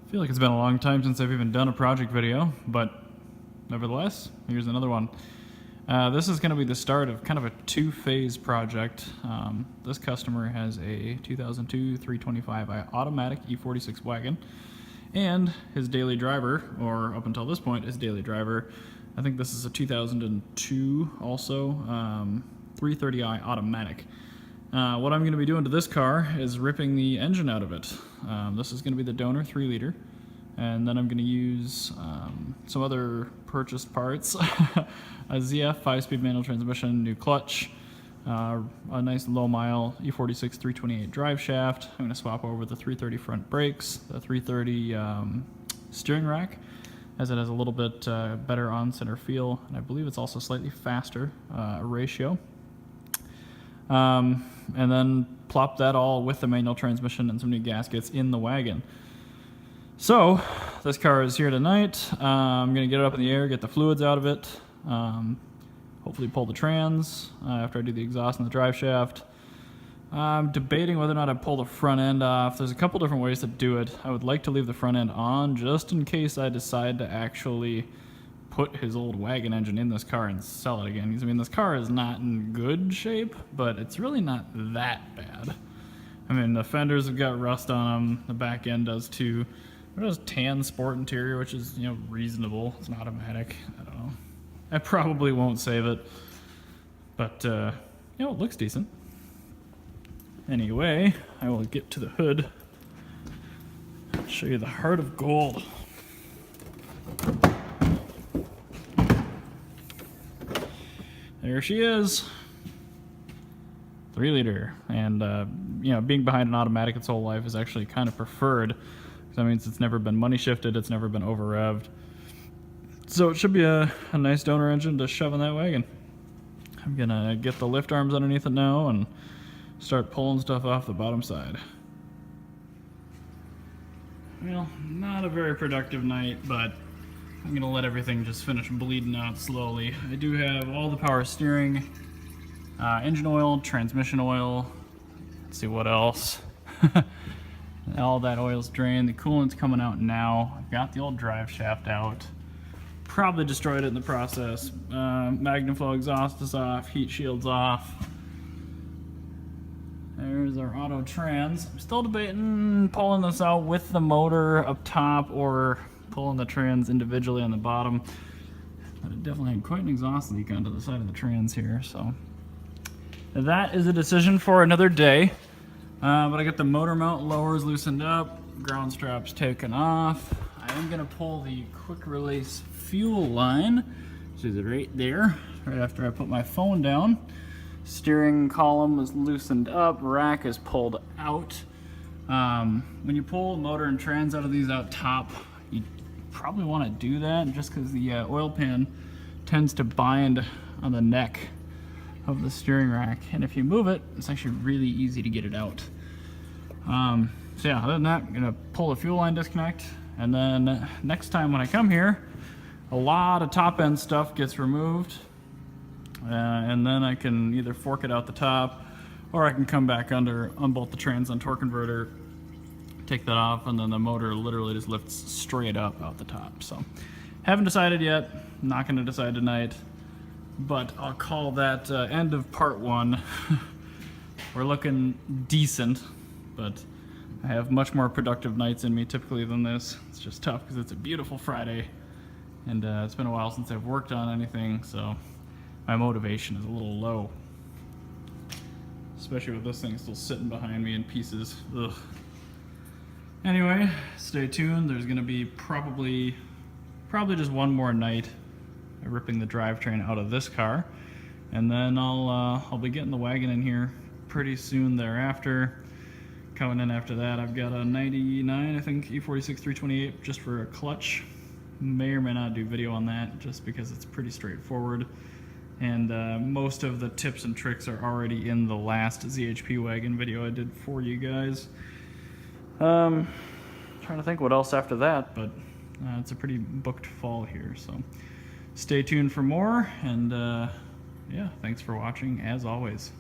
I feel like it's been a long time since I've even done a project video, but nevertheless, here's another one. This is going to be the start of kind of a two-phase project. This customer has a 2002 325i automatic E46 wagon, and his daily driver, or up until this point, his daily driver, I think this is a 2002 also, 330i automatic. What I'm going to be doing to this car is ripping the engine out of it. This is going to be the donor 3 liter, and then I'm going to use some other purchased parts. A ZF 5-speed manual transmission, new clutch, a nice low mile E46 328 drive shaft. I'm going to swap over the 330 front brakes, the 330 steering rack, as it has a little bit better on-center feel, and I believe it's also slightly faster ratio. And then plop that all with the manual transmission and some new gaskets in the wagon. So this car is here tonight. I'm going to get it up in the air, get the fluids out of it, hopefully pull the trans after I do the exhaust and the drive shaft. I'm debating whether or not I pull the front end off. There's a couple different ways to do it. I would like to leave the front end on just in case I decide to actually put his old wagon engine in this car and sell it again. Because, I mean, this car is not in good shape, but it's really not that bad. I mean, the fenders have got rust on them. The back end does too. It has tan sport interior, which is, you know, reasonable. It's an automatic. I don't know. I probably won't save it, but you know, it looks decent. Anyway, I will get to the hood. I'll show you the heart of gold. There she is, 3 liter, and you know, being behind an automatic its whole life is actually kind of preferred. That means it's never been money shifted, it's never been over revved. So it should be a nice donor engine to shove in that wagon. I'm gonna get the lift arms underneath it now and start pulling stuff off the bottom side. Well, not a very productive night, but I'm gonna let everything just finish bleeding out slowly. I do have all the power steering, engine oil, transmission oil. Let's see what else. All that oil's drained. The coolant's coming out now. I've got the old drive shaft out. Probably destroyed it in the process. Magnum flow exhaust is off, heat shield's off. There's our auto trans. I'm still debating pulling this out with the motor up top or pulling the trans individually on the bottom. But it definitely had quite an exhaust leak onto the side of the trans here, so that is a decision for another day. But I got the motor mount lowers loosened up, ground straps taken off. I am gonna pull the quick release fuel line, which is right there, right after I put my phone down. Steering column is loosened up, rack is pulled out. When you pull motor and trans out of these out top, you probably want to do that just because the oil pan tends to bind on the neck of the steering rack, and if you move it, it's actually really easy to get it out. So yeah, other than that, I'm gonna pull the fuel line disconnect, and then next time when I come here, a lot of top end stuff gets removed, and then I can either fork it out the top, or I can come back under, unbolt the trans on torque converter, take that off, and then the motor literally just lifts straight up out the top. So haven't decided yet, not gonna decide tonight, but I'll call that end of part 1. We're looking decent, but I have much more productive nights in me typically than this. It's just tough because it's a beautiful Friday, and it's been a while since I've worked on anything, so my motivation is a little low. Especially with this thing still sitting behind me in pieces. Ugh. Anyway, stay tuned. There's gonna be probably just one more night ripping the drivetrain out of this car, and then I'll be getting the wagon in here pretty soon thereafter. Coming in after that, I've got a 99, I think, E46 328 just for a clutch. May or may not do video on that just because it's pretty straightforward, and most of the tips and tricks are already in the last ZHP wagon video I did for you guys. Trying to think what else after that, but it's a pretty booked fall here, so stay tuned for more, and yeah, thanks for watching as always.